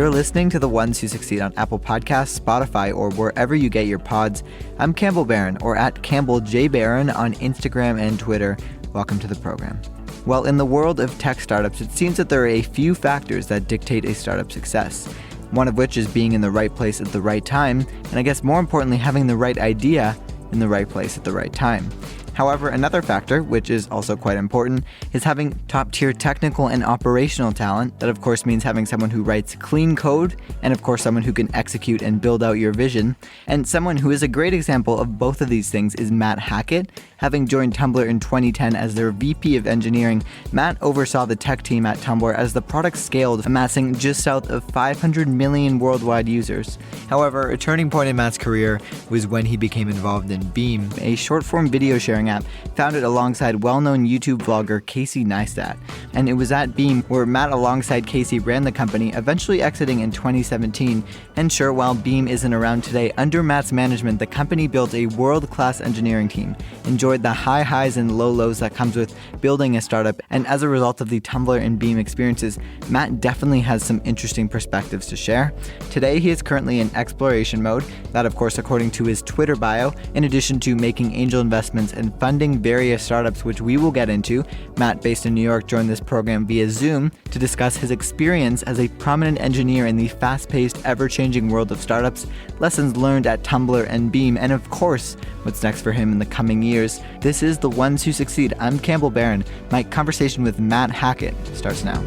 You're listening to The Ones Who Succeed on Apple Podcasts, Spotify, or wherever you get your pods. I'm Campbell Barron, or at Campbell J. Barron on Instagram and Twitter. Welcome to the program. Well, in the world of tech startups, it seems that there are a few factors that dictate a startup success. One of which is being in the right place at the right time, and I guess more importantly, having the right idea in the right place at the right time. However, another factor, which is also quite important, is having top-tier technical and operational talent. That, of course, means having someone who writes clean code, and of course, someone who can execute and build out your vision. And someone who is a great example of both of these things is Matt Hackett. Having joined Tumblr in 2010 as their VP of engineering, Matt oversaw the tech team at Tumblr as the product scaled, amassing just south of 500 million worldwide users. However, a turning point in Matt's career was when he became involved in Beme, a short-form video sharing app founded alongside well-known YouTube vlogger Casey Neistat. And it was at Beme where Matt alongside Casey ran the company, eventually exiting in 2017. And sure, while Beme isn't around today, under Matt's management, the company built a world-class engineering team, enjoyed the high highs and low lows that comes with building a startup, and as a result of the Tumblr and Beme experiences, Matt definitely has some interesting perspectives to share. Today, he is currently in exploration mode, that of course according to his Twitter bio, in addition to making angel investments and funding various startups, which we will get into. Matt, based in New York, joined this program via Zoom to discuss his experience as a prominent engineer in the fast-paced, ever-changing world of startups, lessons learned at Tumblr and Beme, and of course, what's next for him in the coming years. This is The Ones Who Succeed. I'm Campbell Barron. My conversation with Matt Hackett starts now.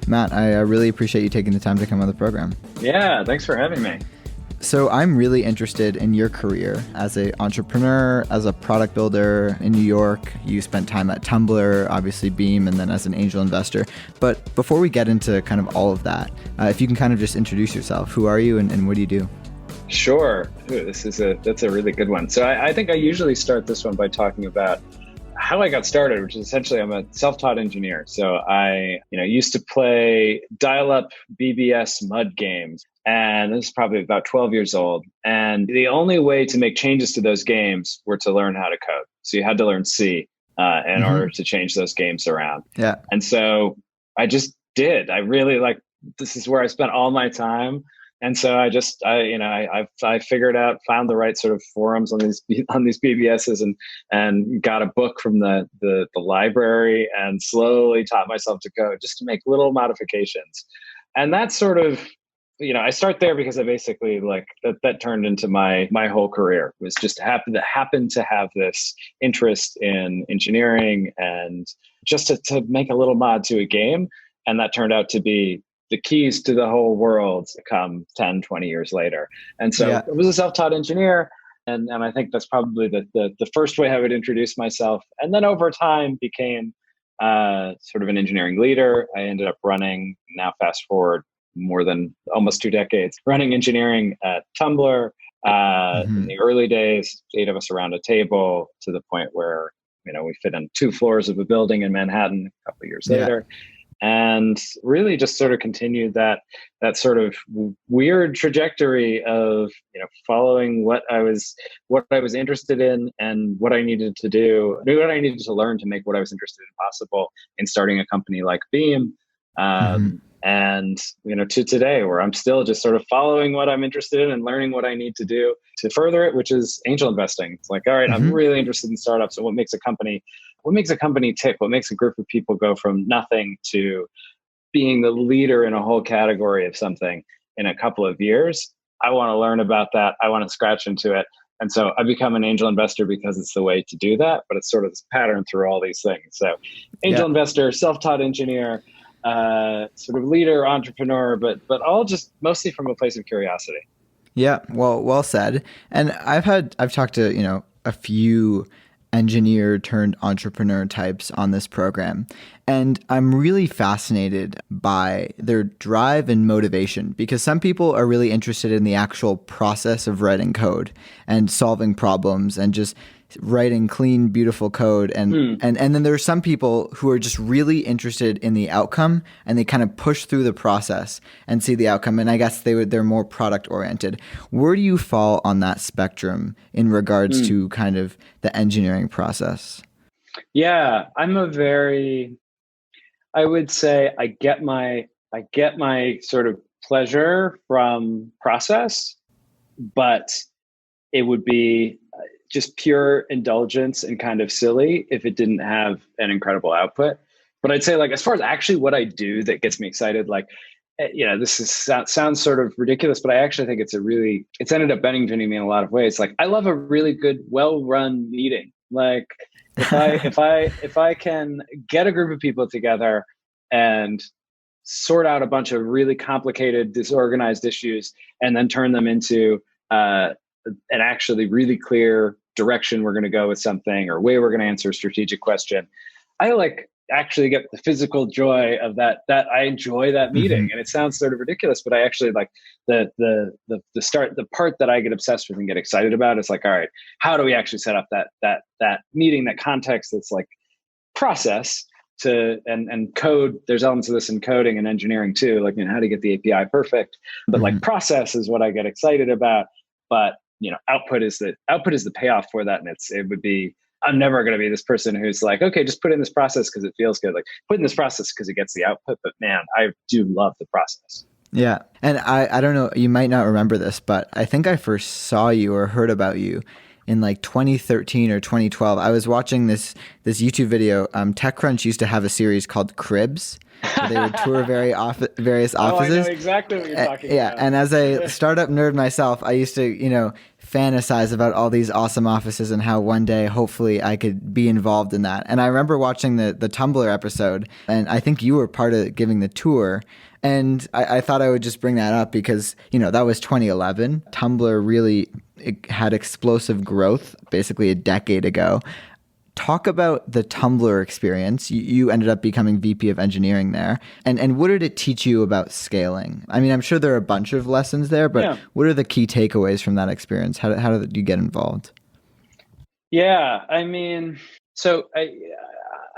Matt, I really appreciate you taking the time to come on the program. Yeah, thanks for having me. So I'm really interested in your career as an entrepreneur, as a product builder in New York. You spent time at Tumblr, obviously Beme, and then as an angel investor. But before we get into kind of all of that, if you can kind of just introduce yourself. Who are you and what do you do? Sure. Ooh, that's a really good one. So I think I usually start this one by talking about how I got started, which is essentially I'm a self-taught engineer. So I used to play dial-up BBS mud games. And this is probably about 12 years old. And the only way to make changes to those games were to learn how to code. So you had to learn C in order to change those games around. Yeah. And so I just did. I really this is where I spent all my time. And so I figured out, found the right sort of forums on these BBSs and got a book from the library and slowly taught myself to code just to make little modifications. And that's sort of, I start there because I basically that turned into my whole career, was just happened to have this interest in engineering and just to make a little mod to a game. And that turned out to be the keys to the whole world come 10, 20 years later. And so I was a self-taught engineer. And I think that's probably the first way I would introduce myself. And then over time became sort of an engineering leader. I ended up running, now fast forward more than almost 2 decades, running engineering at Tumblr. In the early days, 8 of us around a table, to the point where we fit on 2 floors of a building in Manhattan a couple of years later. And really just sort of continued that sort of weird trajectory of following what I was interested in and what I needed to do, what I needed to learn to make what I was interested in possible in starting a company like Beme. And to today, where I'm still just sort of following what I'm interested in and learning what I need to do to further it, which is angel investing. It's like, all right, I'm really interested in startups and what makes a company tick, what makes a group of people go from nothing to being the leader in a whole category of something in a couple of years. I want to learn about that. I want to scratch into it. And so I become an angel investor because it's the way to do that, but it's sort of this pattern through all these things. So angel investor, self-taught engineer, sort of leader, entrepreneur, but all just mostly from a place of curiosity. Yeah, well said. And I've talked to, a few engineer turned entrepreneur types on this program. And I'm really fascinated by their drive and motivation, because some people are really interested in the actual process of writing code and solving problems and just writing clean, beautiful code. And then there are some people who are just really interested in the outcome, and they kind of push through the process and see the outcome. And I guess they're more product oriented. Where do you fall on that spectrum in regards to kind of the engineering process? Yeah, I would say I get my sort of pleasure from process, but it would be just pure indulgence and kind of silly if it didn't have an incredible output. But I'd say, like, as far as actually what I do that gets me excited, like, sounds sort of ridiculous, but I actually think it's ended up benefiting me in a lot of ways. Like, I love a really good, well-run meeting. Like, if I can get a group of people together and sort out a bunch of really complicated, disorganized issues, and then turn them into an actually really clear direction we're going to go with something, or way we're going to answer a strategigic question, I actually get the physical joy of that I enjoy that meeting. And it sounds sort of ridiculous, but I actually like the part that I get obsessed with and get excited about is like, all right, how do we actually set up that meeting, that context that's like process and code. There's elements of this in coding and engineering too, like, how to get the API perfect, but like process is what I get excited about. But output is the payoff for that. And I'm never going to be this person who's like, okay, just put in this process because it feels good. Like, put in this process because it gets the output. But man, I do love the process. Yeah. And I don't know, you might not remember this, but I think I first saw you or heard about you in like 2013 or 2012. I was watching this YouTube video. TechCrunch used to have a series called Cribs, where they would tour various offices. Oh, I know exactly what you're talking about. Yeah, and as a startup nerd myself, I used to, fantasize about all these awesome offices and how one day, hopefully, I could be involved in that. And I remember watching the Tumblr episode, and I think you were part of giving the tour. And I thought I would just bring that up because, that was 2011. Tumblr really had explosive growth basically a decade ago. Talk about the Tumblr experience. You ended up becoming VP of engineering there. And what did it teach you about scaling? I mean, I'm sure there are a bunch of lessons there, but What are the key takeaways from that experience? How did you get involved? Yeah, I mean, so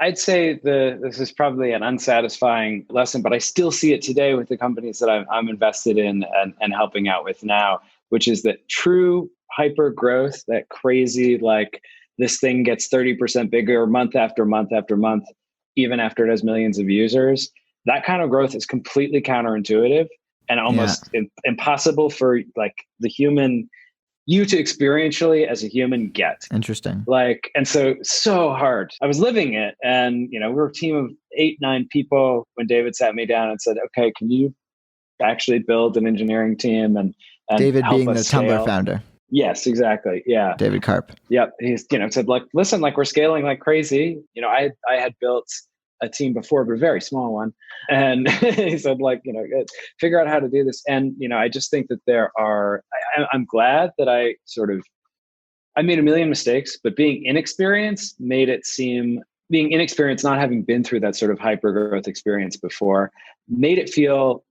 I'd say this is probably an unsatisfying lesson, but I still see it today with the companies that I'm invested in and helping out with now, which is that true hyper growth, that crazy, like, this thing gets 30% bigger month after month after month, even after it has millions of users. That kind of growth is completely counterintuitive and almost impossible for like you to experientially as a human get. Interesting. Like, and so hard. I was living it, and we were a team of 8-9 people when David sat me down and said, okay, can you actually build an engineering team and David help being us the scale? Tumblr founder. Yes, exactly. Yeah. David Karp. Yep. He's, said, like, listen, like, we're scaling like crazy. I had built a team before, but a very small one. And he said, like, figure out how to do this. And, I just think that I'm glad that I made a million mistakes, but being inexperienced, not having been through that sort of hyper growth experience before, made it feel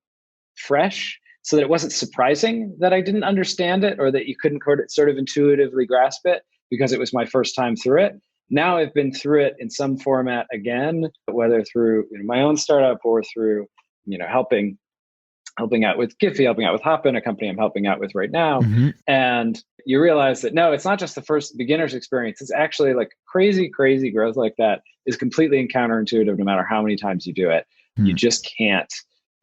fresh, so that it wasn't surprising that I didn't understand it or that you couldn't sort of intuitively grasp it because it was my first time through it. Now I've been through it in some format again, whether through my own startup or through, helping out with Giphy, helping out with Hopin, a company I'm helping out with right now. Mm-hmm. And you realize that, no, it's not just the first beginner's experience. It's actually like crazy, crazy growth like that is completely counterintuitive no matter how many times you do it. Mm-hmm. You just can't.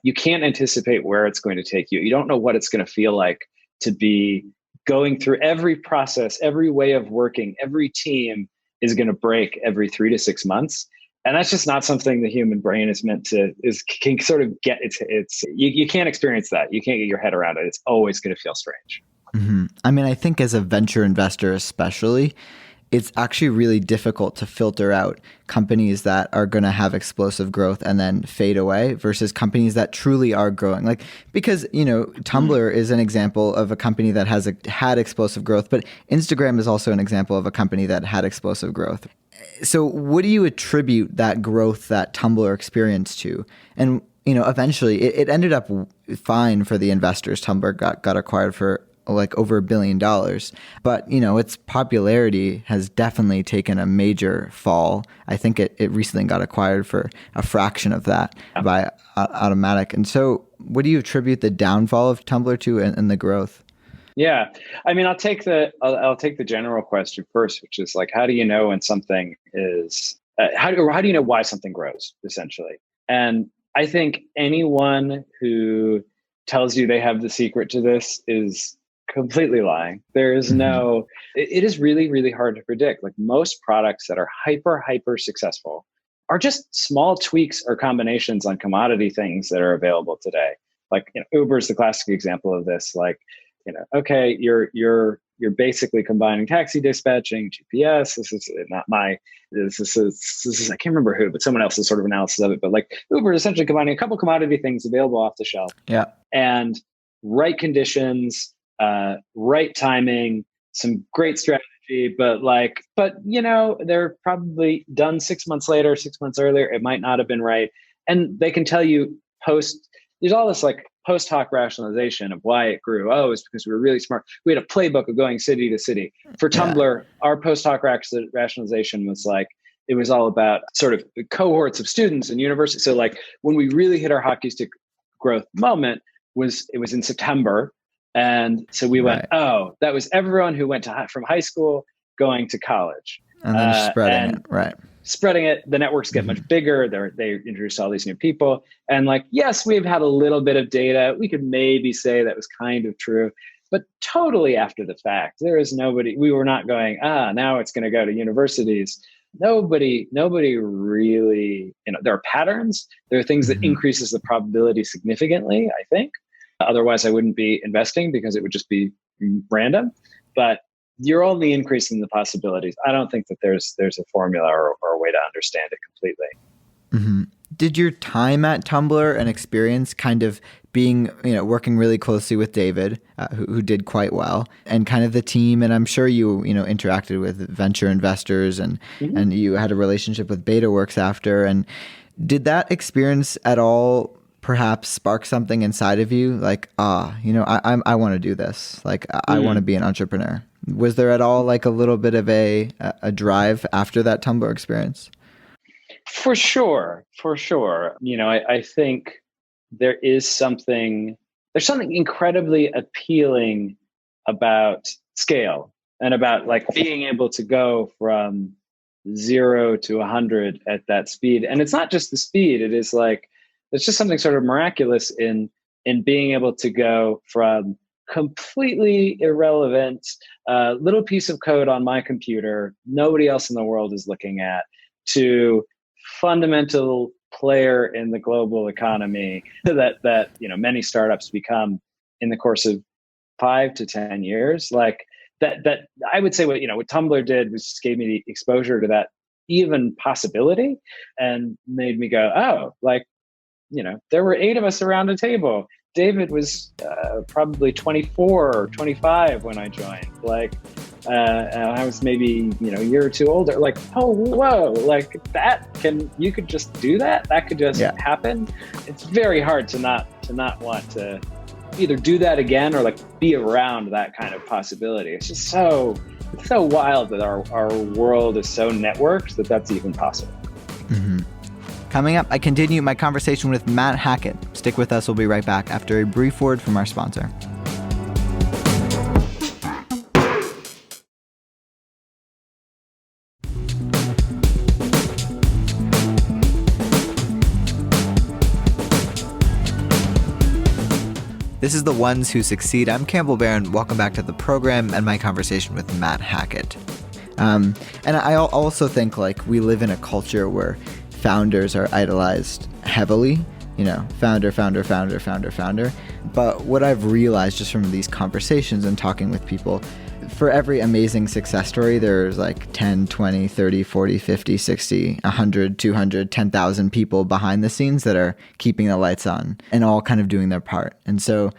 You can't anticipate where it's going to take you. You don't know what it's going to feel like to be going through every process, every way of working. Every team is going to break every 3 to 6 months. And that's just not something the human brain is meant to, can sort of get. You can't experience that. You can't get your head around it. It's always going to feel strange. Mm-hmm. I mean, I think as a venture investor especially, it's actually really difficult to filter out companies that are going to have explosive growth and then fade away versus companies that truly are growing. Like, because, Tumblr is an example of a company that had explosive growth, but Instagram is also an example of a company that had explosive growth. So what do you attribute that growth, that Tumblr experience to? And, eventually it ended up fine for the investors. Tumblr got acquired for like over $1 billion. But, its popularity has definitely taken a major fall. I think it recently got acquired for a fraction of that by Automatic. And so what do you attribute the downfall of Tumblr to and the growth? Yeah, I mean, I'll take the general question first, which is like, how do you know when something is how do you know why something grows, essentially? And I think anyone who tells you they have the secret to this is completely lying. There is no. It is really, really hard to predict. Like most products that are hyper successful are just small tweaks or combinations on commodity things that are available today. Like Uber is the classic example of this. Like, okay, you're basically combining taxi dispatching, GPS. This is not my. This is I can't remember who, but someone else's sort of analysis of it. But like Uber is essentially combining a couple commodity things available off the shelf. Yeah. And right conditions, right timing, some great strategy. But they're probably done 6 months later, 6 months earlier. It might not have been right, and they can tell you there's all this like post hoc rationalization of why it grew. Oh, it's because we were really smart. We had a playbook of going city to city. For Tumblr, our post hoc rationalization was like, it was all about sort of cohorts of students and universities. So like when we really hit our hockey stick growth moment it was in September. And so we went, oh, that was everyone who went from high school going to college. And then just spreading it, right. Spreading it, the networks get much bigger. They introduce all these new people. And like, yes, we've had a little bit of data. We could maybe say that was kind of true, but totally after the fact. There is nobody, we were not going, now it's going to go to universities. Nobody really, there are patterns. There are things that increases the probability significantly, I think. Otherwise, I wouldn't be investing because it would just be random. But you're only increasing the possibilities. I don't think that there's a formula or a way to understand it completely. Mm-hmm. Did your time at Tumblr and experience kind of being, working really closely with David, who did quite well, and kind of the team, and I'm sure you interacted with venture investors and you had a relationship with BetaWorks after, and did that experience at all perhaps spark something inside of you like, I want to do this. Like, I want to be an entrepreneur. Was there at all like a little bit of a drive after that Tumblr experience? For sure. I think there's something incredibly appealing about scale and about like being able to go from 0 to 100 at that speed. And it's not just the speed. It is like, there's just something sort of miraculous in being able to go from completely irrelevant little piece of code on my computer nobody else in the world is looking at to fundamental player in the global economy that many startups become in the course of 5 to 10 years. Like that I would say what Tumblr did was just gave me the exposure to that even possibility and made me go, oh, like, there were 8 of us around a table. David was probably 24 or 25 when I joined. Like, I was maybe, a year or two older. Like, oh, whoa, like you could just do that? That could just happen? It's very hard to not want to either do that again or like be around that kind of possibility. It's just so wild that our world is so networked that that's even possible. Mm-hmm. Coming up, I continue my conversation with Matt Hackett. Stick with us. We'll be right back after a brief word from our sponsor. This is The Ones Who Succeed. I'm Campbell Barron. Welcome back to the program and my conversation with Matt Hackett. And I also think like we live in a culture where founders are idolized heavily, founder. But what I've realized just from these conversations and talking with people, for every amazing success story, there's like 10, 20, 30, 40, 50, 60, 100, 200, 10,000 people behind the scenes that are keeping the lights on and all kind of doing their part. And so,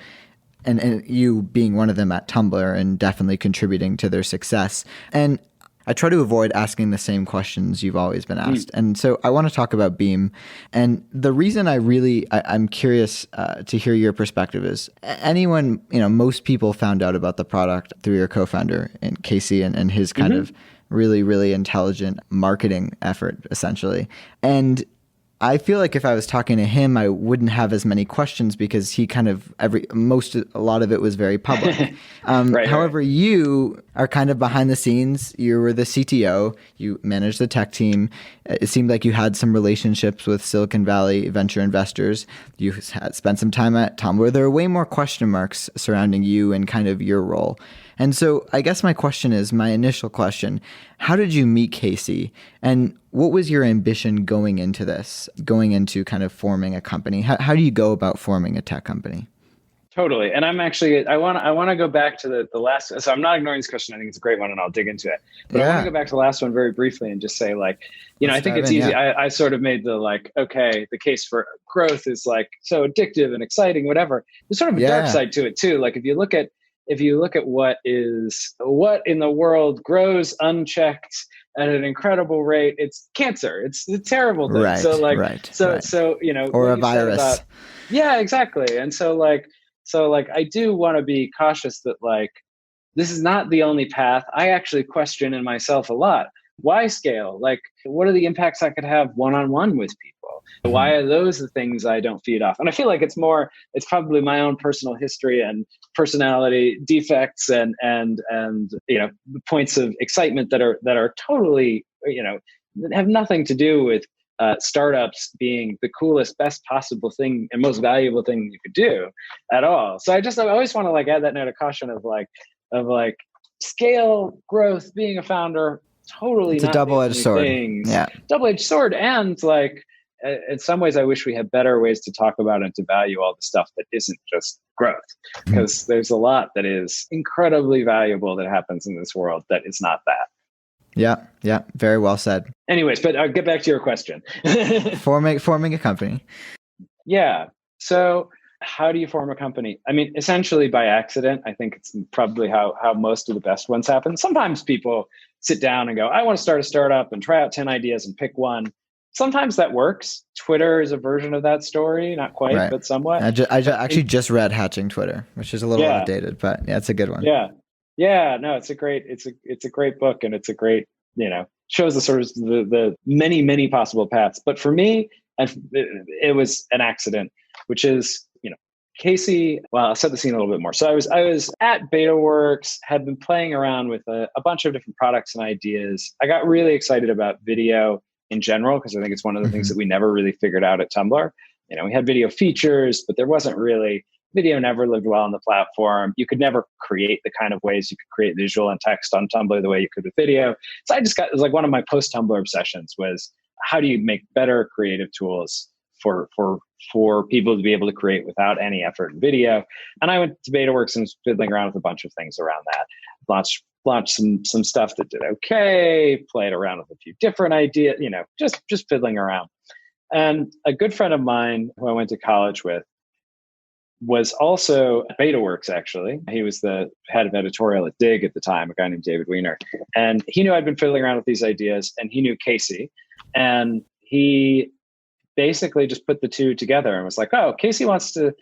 and you being one of them at Tumblr and definitely contributing to their success. And I try to avoid asking the same questions you've always been asked. And so I want to talk about Beme. And the reason I'm curious to hear your perspective is anyone, most people found out about the product through your co-founder, and Casey, and his kind of really, really intelligent marketing effort, essentially. And I feel like if I was talking to him, I wouldn't have as many questions because he kind of a lot of it was very public. However, you are kind of behind the scenes. You were the CTO. You managed the tech team. It seemed like you had some relationships with Silicon Valley venture investors. You had spent some time at Tumblr. There are way more question marks surrounding you and kind of your role. And so I guess my initial question, how did you meet Casey? And what was your ambition going into kind of forming a company? How do you go about forming a tech company? Totally. And I want to go back to the last, so I'm not ignoring this question. I think it's a great one and I'll dig into it. But I want to go back to the last one very briefly and just say I think it's easy. Yeah. I sort of made the case for growth is so addictive and exciting, whatever. There's sort of a dark side to it too. If you look at what in the world grows unchecked at an incredible rate, it's cancer. It's a terrible thing. Right, so or a virus. Yeah, exactly. And so I do want to be cautious that this is not the only path. I actually question in myself a lot. Why scale? What are the impacts I could have one-on-one with people? Why are those the things I don't feed off? And I feel like it's probably my own personal history and personality defects and points of excitement that are totally, have nothing to do with startups being the coolest, best possible thing and most valuable thing you could do at all. So I always want to add that note of caution of scale, growth, being a founder, totally. It's a double-edged sword. Yeah. Double-edged sword. And in some ways, I wish we had better ways to talk about and to value all the stuff that isn't just growth, because there's a lot that is incredibly valuable that happens in this world that is not that. Yeah. Very well said. Anyways, but I'll get back to your question. Forming a company. Yeah. So how do you form a company? I mean, essentially by accident. I think it's probably how most of the best ones happen. Sometimes people sit down and go, I want to start a startup and try out 10 ideas and pick one. Sometimes that works. Twitter is a version of that story, not quite, but somewhat. I actually just read Hatching Twitter, which is a little outdated, but yeah, it's a good one. Yeah. No, it's a great book, and it's a great, shows the sort of the many, many possible paths. But for me, it was an accident, which is, Casey. Well, I'll set the scene a little bit more. So I was at BetaWorks, had been playing around with a bunch of different products and ideas. I got really excited about video in general, because I think it's one of the things that we never really figured out at Tumblr. We had video features, but there wasn't really, video never lived well on the platform. You could never create the kind of ways you could create visual and text on Tumblr the way you could with video. So it was one of my post-Tumblr obsessions was, how do you make better creative tools for people to be able to create without any effort in video? And I went to BetaWorks and was fiddling around with a bunch of things around that. Launched some stuff that did okay, played around with a few different ideas, just fiddling around. And a good friend of mine who I went to college with was also at BetaWorks, actually. He was the head of editorial at Dig at the time, a guy named David Weiner. And he knew I'd been fiddling around with these ideas, and he knew Casey. And he basically just put the two together and was like, oh, Casey wants to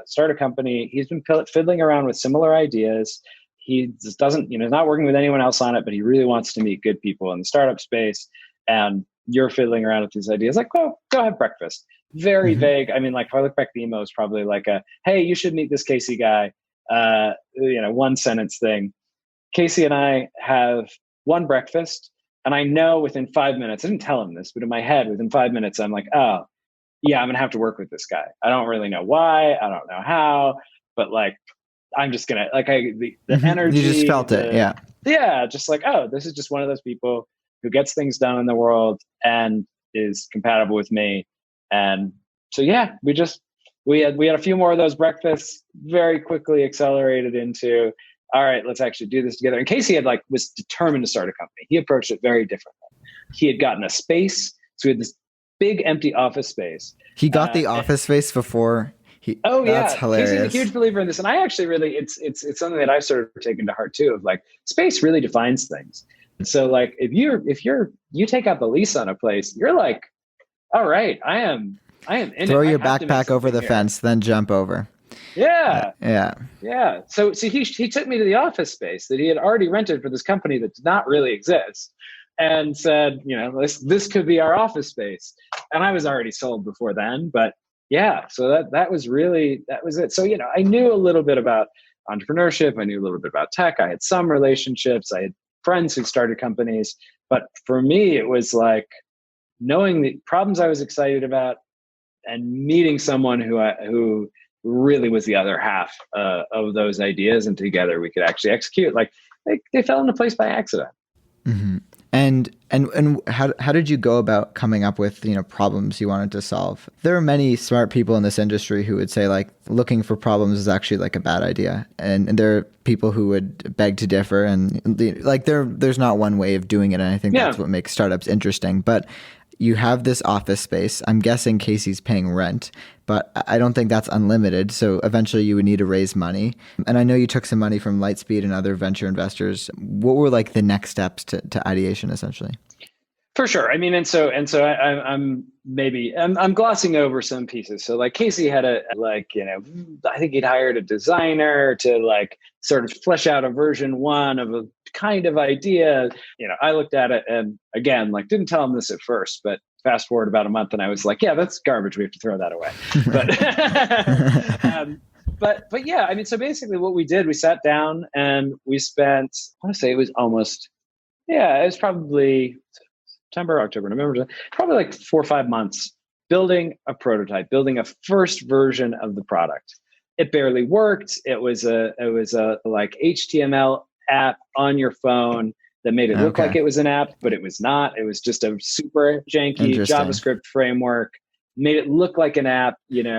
start a company. He's been fiddling around with similar ideas. He just doesn't, he's not working with anyone else on it, but he really wants to meet good people in the startup space. And you're fiddling around with these ideas. Well, go have breakfast. Very vague. I mean, if I look back, the email is probably hey, you should meet this Casey guy. One sentence thing. Casey and I have one breakfast, and I know within 5 minutes, I didn't tell him this, but in my head, within 5 minutes, I'm like, oh, yeah, I'm going to have to work with this guy. I don't really know why. I don't know how, but I'm just going to, the energy. You just felt it. Yeah. Yeah. Just oh, this is just one of those people who gets things done in the world and is compatible with me. And so, yeah, we had a few more of those breakfasts, very quickly accelerated into, all right, let's actually do this together. And Casey was determined to start a company. He approached it very differently. He had gotten a space. So we had this big empty office space. He got the office space before Oh That's yeah, Casey's a hilarious. huge believer in this, and I actually really it's something that I've sort of taken to heart too. Of like, space really defines things. And so like if you take out the lease on a place, you're like, all right, I am in it. Throw I your have to make backpack over something the here. fence, then jump over. Yeah, Yeah. yeah. So he took me to the office space that he had already rented for this company that did not really exist, and said, this could be our office space. And I was already sold before then, but yeah. So that was it. So I knew a little bit about entrepreneurship. I knew a little bit about tech. I had some relationships. I had friends who started companies, but for me, it was like knowing the problems I was excited about and meeting someone who really was the other half of those ideas, and together we could actually execute. Like they fell into place by accident. Mm-hmm. And how did you go about coming up with problems you wanted to solve? There are many smart people in this industry who would say like looking for problems is actually like a bad idea, and there are people who would beg to differ. And there's not one way of doing it, and I think that's what makes startups interesting. But you have this office space. I'm guessing Casey's paying rent, but I don't think that's unlimited. So eventually you would need to raise money. And I know you took some money from Lightspeed and other venture investors. What were like the next steps to ideation essentially? For sure. I mean, and so I'm glossing over some pieces. So like Casey had I think he'd hired a designer to like sort of flesh out a version one of a kind of idea. I looked at it and again, like didn't tell him this at first, but fast forward about a month and I was like, yeah, that's garbage. We have to throw that away. But yeah, I mean, so basically what we did, we sat down and we spent, I want to say it was probably September, October, November, probably like 4 or 5 months building a prototype, building a first version of the product. It barely worked. It was a like HTML app on your phone that made it look like it was an app, but it was not. It was just a super janky JavaScript framework, made it look like an app, and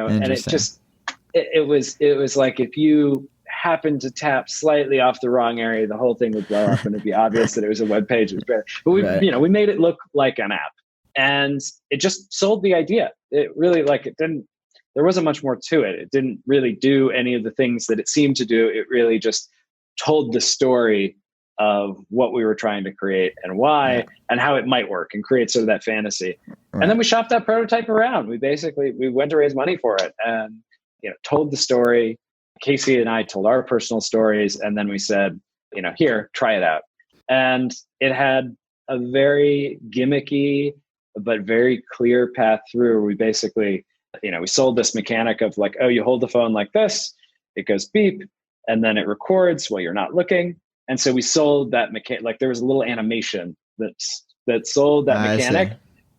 it was like if you happened to tap slightly off the wrong area, the whole thing would blow up and it'd be obvious that it was a web page. But we made it look like an app, and it just sold the idea. It really there wasn't much more to it. It didn't really do any of the things that it seemed to do. It really just told the story of what we were trying to create and why and how it might work and create sort of that fantasy. Right. And then we shopped that prototype around. We went to raise money for it and told the story. Casey and I told our personal stories, and then we said, here, try it out. And it had a very gimmicky but very clear path through. We basically, we sold this mechanic of like, oh, you hold the phone like this, it goes beep, and then it records while you're not looking. And so we sold that mechanic. Like there was a little animation that sold that mechanic,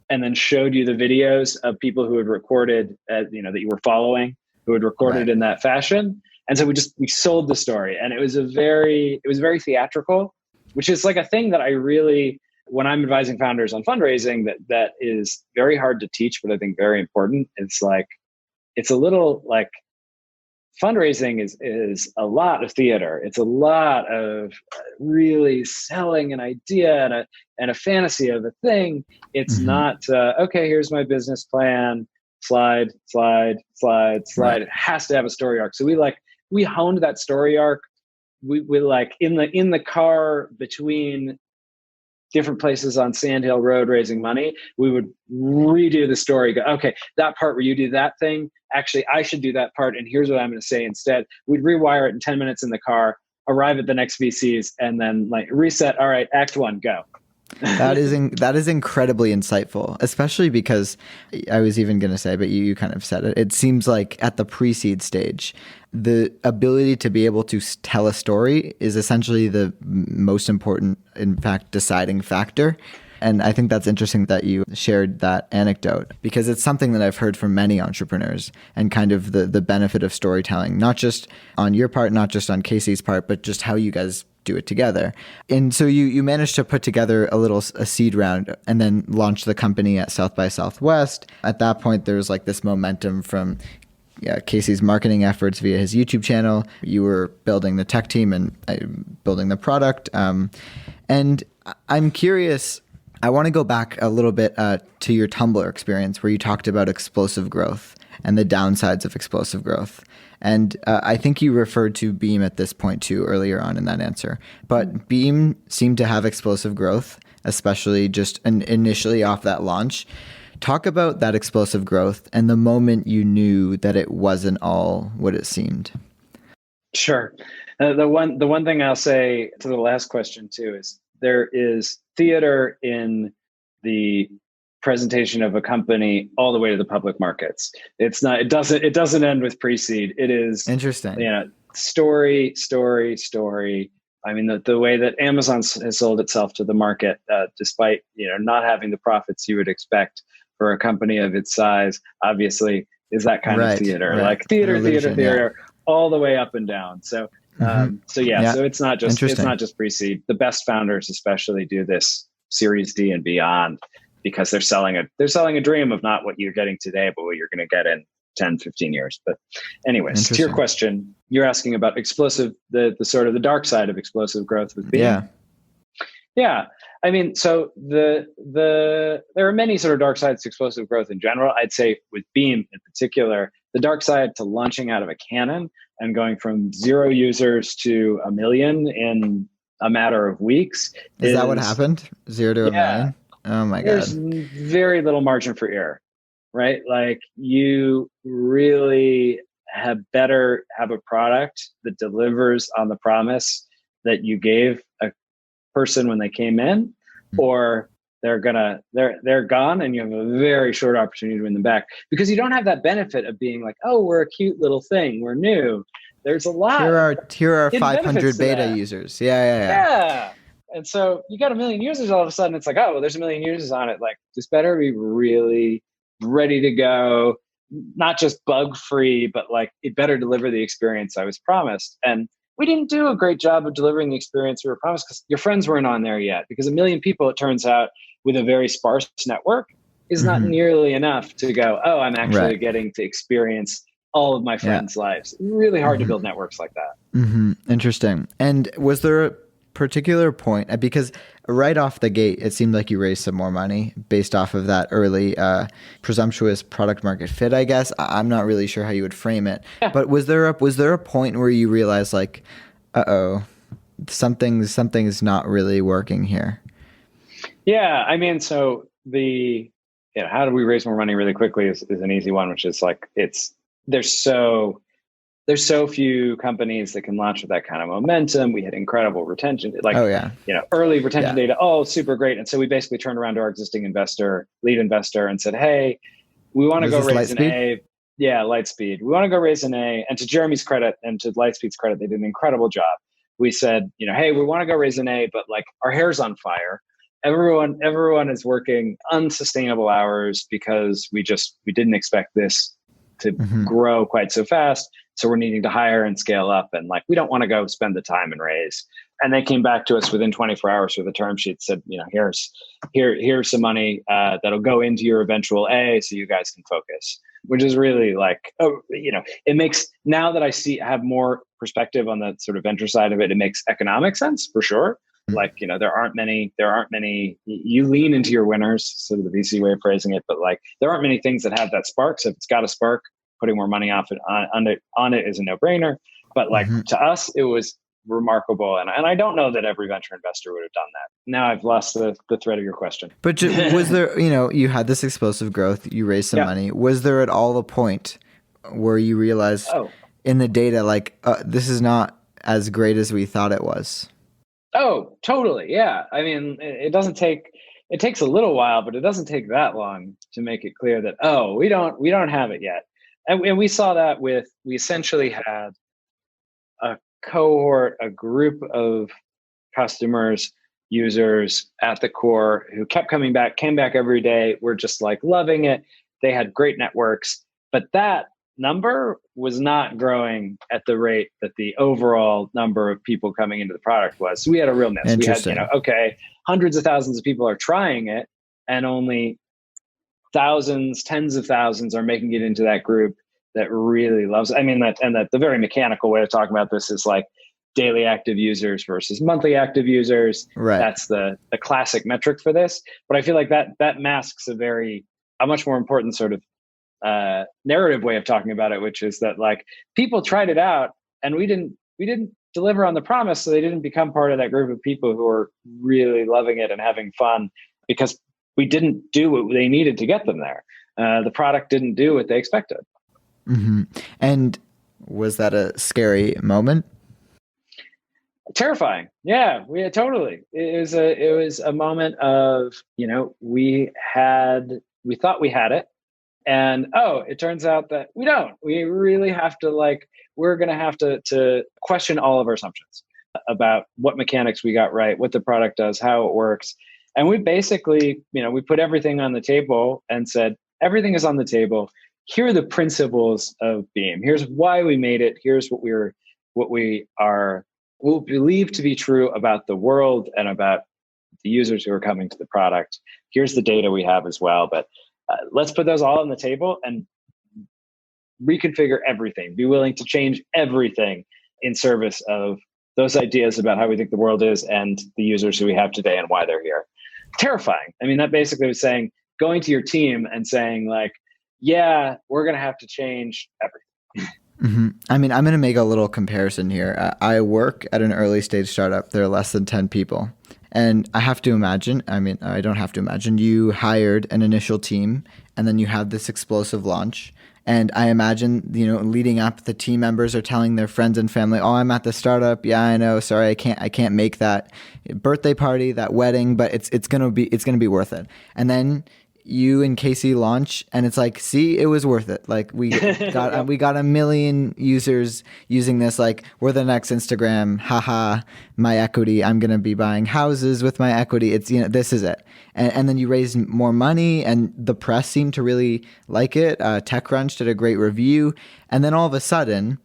and then showed you the videos of people who had recorded, that you were following, who had recorded in that fashion. And so we sold the story, and it was very theatrical, which is like a thing that I really, when I'm advising founders on fundraising, that is very hard to teach, but I think very important. It's like, it's a little like fundraising is a lot of theater. It's a lot of really selling an idea and a fantasy of a thing. It's not, okay, here's my business plan. Slide. It has to have a story arc. So we honed that story arc. We like in the car between different places on Sandhill Road raising money, we would redo the story. Go, okay, that part where you do that thing, actually I should do that part, and here's what I'm going to say instead. We'd rewire it in 10 minutes in the car, arrive at the next VCs, and then like reset. All right, act one, go. That is incredibly insightful, especially because I was even going to say, but you kind of said it. It seems like at the pre-seed stage, the ability to be able to tell a story is essentially the most important, in fact, deciding factor. And I think that's interesting that you shared that anecdote, because it's something that I've heard from many entrepreneurs, and kind of the benefit of storytelling, not just on your part, not just on Casey's part, but just how you guys do it together. And so you managed to put together a seed round and then launch the company at South by Southwest. At that point, there was like this momentum from Casey's marketing efforts via his YouTube channel. You were building the tech team and building the product. And I'm curious, I want to go back a little bit to your Tumblr experience where you talked about explosive growth. and the downsides of explosive growth. And I think you referred to Beme at this point too earlier on in that answer. But Beme seemed to have explosive growth, especially just initially off that launch. Talk about that explosive growth and the moment you knew that it wasn't all what it seemed. Sure. The one thing I'll say to the last question too is there is theater in the presentation of a company all the way to the public markets. It's not. It doesn't end with pre-seed. It is interesting. Story. I mean, the way that Amazon has sold itself to the market, despite not having the profits you would expect for a company of its size, obviously is that kind of theater, like theater, all the way up and down. So, so it's not just pre-seed. The best founders especially do this Series D and beyond because they're selling a dream of not what you're getting today, but what you're going to get in 10, 15 years. But anyways, to your question, you're asking about explosive, the sort of the dark side of explosive growth with Beme. Yeah. I mean, so there are many sort of dark sides to explosive growth in general. I'd say with Beme in particular, the dark side to launching out of a cannon and going from 0 users to 1 million in a matter of weeks. Is that what happened? 0 to 1 million? Oh my God. There's very little margin for error, right? Like you really better have a product that delivers on the promise that you gave a person when they came in, or they're gone and you have a very short opportunity to win them back because you don't have that benefit of being like, oh, we're a cute little thing, we're new. There's a lot. Here are 500 beta users. Yeah. And so you got 1 million users all of a sudden. It's like, oh, well, there's 1 million users on it. Like this better be really ready to go, not just bug free, but like it better deliver the experience I was promised. And we didn't do a great job of delivering the experience we were promised because your friends weren't on there yet. Because 1 million people, it turns out, with a very sparse network is not nearly enough to go, oh, I'm actually getting to experience all of my friends' lives. Really hard to build networks like that. Interesting. And was there a particular point, because right off the gate, it seemed like you raised some more money based off of that early presumptuous product market fit, I guess. I'm not really sure how you would frame it. Yeah. But was there a point where you realized like, something's not really working here? Yeah. I mean, so how do we raise more money really quickly is an easy one, which is like, there's so few companies that can launch with that kind of momentum. We had incredible retention, early retention data, super great. And so we basically turned around to our existing lead investor and said, hey, we want to go raise an A. Yeah, Lightspeed. We want to go raise an A. And to Jeremy's credit and to Lightspeed's credit, they did an incredible job. We said, hey, we want to go raise an A, but like our hair's on fire. Everyone is working unsustainable hours because we didn't expect this to grow quite so fast. So we're needing to hire and scale up, and like we don't want to go spend the time and raise. And they came back to us within 24 hours with a term sheet, said, here's some money that'll go into your eventual A, so you guys can focus. Which is really like, it makes, now that I have more perspective on the sort of venture side of it, it makes economic sense for sure. Like, there aren't many, you lean into your winners, sort of the VC way of phrasing it, but like, there aren't many things that have that spark. So if it's got a spark, putting more money on it is a no brainer. But like to us, it was remarkable. And I don't know that every venture investor would have done that. Now I've lost the thread of your question. But was there, you had this explosive growth, you raised some money. Was there at all a point where you realized in the data, like, this is not as great as we thought it was? Oh, totally. Yeah. I mean, it takes a little while, but it doesn't take that long to make it clear that, we don't have it yet. And we saw that we essentially had a cohort, a group of customers, users at the core who kept coming back, came back every day. We're just like loving it. They had great networks, but that number was not growing at the rate that the overall number of people coming into the product was. So we had a real miss. We had, hundreds of thousands of people are trying it, and only thousands, tens of thousands are making it into that group that really loves it. I mean, that the very mechanical way of talking about this is like daily active users versus monthly active users. Right. That's the classic metric for this. But I feel like that masks a much more important sort of narrative way of talking about it, which is that like people tried it out and we didn't deliver on the promise, so they didn't become part of that group of people who are really loving it and having fun because we didn't do what they needed to get them there. The product didn't do what they expected. Mm-hmm. And was that a scary moment? Terrifying. Yeah, totally. It was a moment of, we thought we had it, and it turns out that we don't. We really have to we're going to have to question all of our assumptions about what mechanics we got right, what the product does, how it works. And we basically, we put everything on the table and said, everything is on the table. Here are the principles of Beme. Here's why we made it. Here's what we will believe to be true about the world and about the users who are coming to the product. Here's the data we have as well. But let's put those all on the table and reconfigure everything. Be willing to change everything in service of those ideas about how we think the world is and the users who we have today and why they're here. Terrifying. I mean, that basically was saying, going to your team and saying like, yeah, we're going to have to change everything. Mm-hmm. I mean, I'm going to make a little comparison here. I work at an early stage startup. There are less than 10 people. And I have to imagine, I don't have to imagine, you hired an initial team and then you have this explosive launch. And I imagine, leading up, the team members are telling their friends and family, "Oh, I'm at the startup. Yeah, I know. Sorry, I can't make that birthday party, that wedding, but it's gonna be worth it." And then you and Casey launch, and it's like, see, it was worth it. Like we got a million users using this. Like, we're the next Instagram. Haha, my equity. I'm gonna be buying houses with my equity. It's this is it. And then you raise more money, and the press seemed to really like it. TechCrunch did a great review, and then all of a sudden,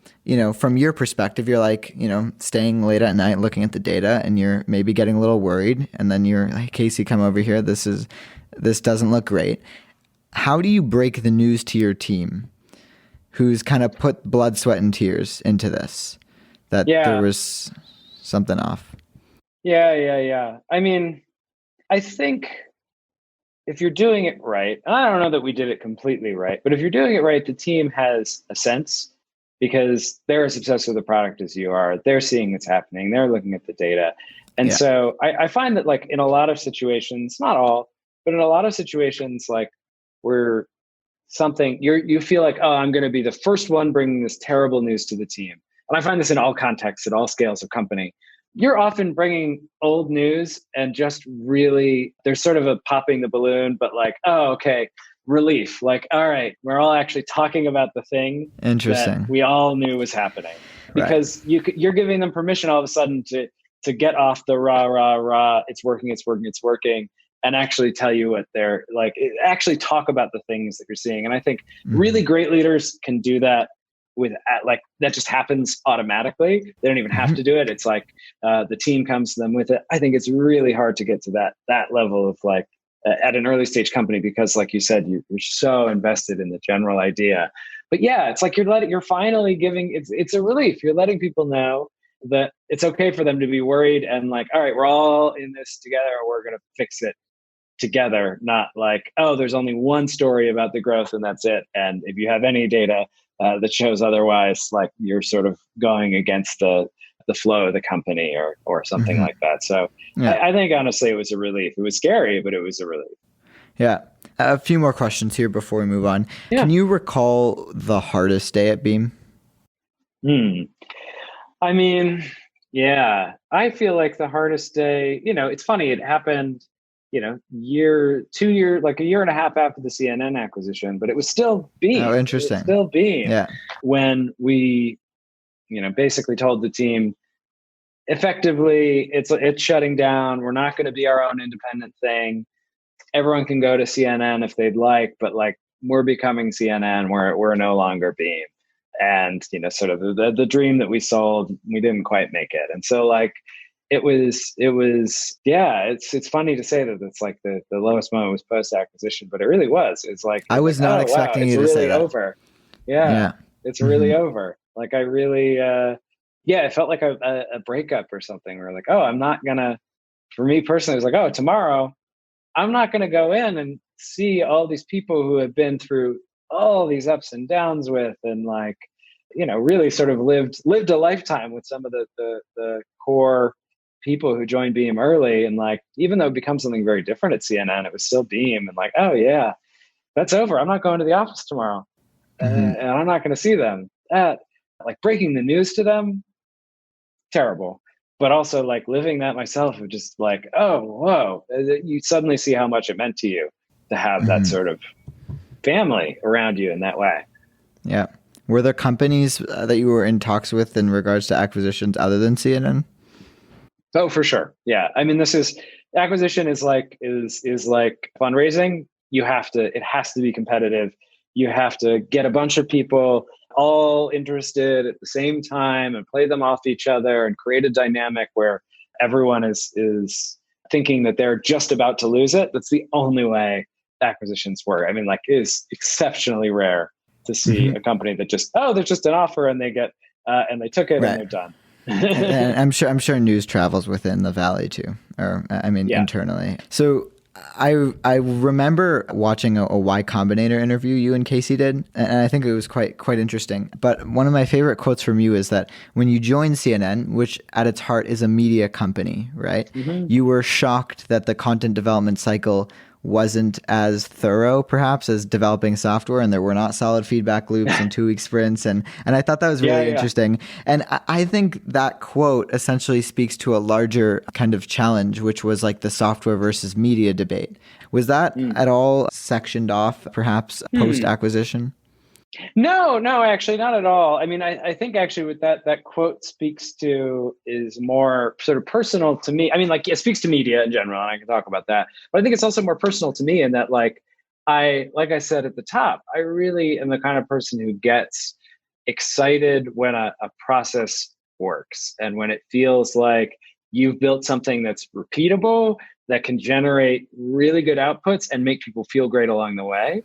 from your perspective, you're like, staying late at night looking at the data, and you're maybe getting a little worried, and then you're like, Casey, come over here. This doesn't look great. How do you break the news to your team, who's kind of put blood, sweat, and tears into this, that there was something off? Yeah. I mean, I think if you're doing it right, and I don't know that we did it completely right, but if you're doing it right, the team has a sense because they're as obsessed with the product as you are. They're seeing what's happening. They're looking at the data. And so I find that like in a lot of situations, not all, but in a lot of situations, like where you feel like, oh, I'm going to be the first one bringing this terrible news to the team. And I find this in all contexts, at all scales of company. You're often bringing old news and just really, there's sort of a popping the balloon, but like, oh, okay, relief. Like, all right, we're all actually talking about the thing that we all knew was happening. Because you're giving them permission all of a sudden to get off the rah, it's working, and actually tell you what they're like, actually talk about the things that you're seeing. And I think really great leaders can do that that just happens automatically. They don't even have to do it. It's like the team comes to them with it. I think it's really hard to get to that level of like at an early stage company, because like you said, you're so invested in the general idea. But yeah, it's like you're finally giving, it's a relief. You're letting people know that it's okay for them to be worried and like, all right, we're all in this together. We're going to fix it together, not like, oh, there's only one story about the growth and that's it. And if you have any data that shows otherwise, like you're sort of going against the flow of the company or something like that. So I think honestly, it was a relief. It was scary, but it was a relief. Yeah. A few more questions here before we move on. Yeah. Can you recall the hardest day at Beme? I mean, yeah, I feel like the hardest day, it's funny. It happened, a year and a half after the CNN acquisition, but it was still Beme. Oh, interesting. It was still Beme. Yeah. When we, basically told the team, effectively, it's shutting down. We're not going to be our own independent thing. Everyone can go to CNN if they'd like, but like we're becoming CNN. We're no longer Beme. And, sort of the dream that we sold, we didn't quite make it. And so like, it was, yeah, it's funny to say that it's like the lowest moment was post acquisition, but it really was. It's like, I was not expecting you to say that. Over. Yeah. It's really over. Like I really, it felt like a breakup or something where like, oh, I'm not gonna, for me personally, it was like, oh, tomorrow I'm not going to go in and see all these people who have been through all these ups and downs with, and like, really sort of lived a lifetime with some of the core people who joined Beam early. And like, even though it becomes something very different at CNN, it was still Beam. And like, oh yeah, that's over. I'm not going to the office tomorrow, Mm-hmm. and I'm not going to see them. Like breaking the news to them, terrible. But also like living that myself of just like, oh, whoa, you suddenly see how much it meant to you to have that Mm-hmm. sort of family around you in that way. Yeah. Were there companies that you were in talks with in regards to acquisitions other than CNN? Oh, for sure. Yeah. I mean, acquisition is like fundraising. It has to be competitive. You have to get a bunch of people all interested at the same time and play them off each other and create a dynamic where everyone is thinking that they're just about to lose it. That's the only way acquisitions work. I mean, like, it is exceptionally rare to see Mm-hmm. a company that there's just an offer and they took it and Right. they're done. And I'm sure news travels within the valley too, or I mean Yeah. internally. So I remember watching a Y Combinator interview you and Casey did, and I think it was quite interesting. But one of my favorite quotes from you is that when you joined CNN, which at its heart is a media company, right? Mm-hmm. You were shocked that the content development cycle wasn't as thorough perhaps as developing software, and there were not solid feedback loops and 2-week sprints, and I thought that was Yeah, really yeah. interesting. And I think that quote essentially speaks to a larger kind of challenge, which was like the software versus media debate. Was that Mm. at all sectioned off perhaps post Hmm. acquisition? No, actually, not at all. I mean, I think actually what that quote speaks to is more sort of personal to me. I mean, like, it speaks to media in general, and I can talk about that. But I think it's also more personal to me in that, like I said at the top, I really am the kind of person who gets excited when a process works and when it feels like you've built something that's repeatable, that can generate really good outputs and make people feel great along the way.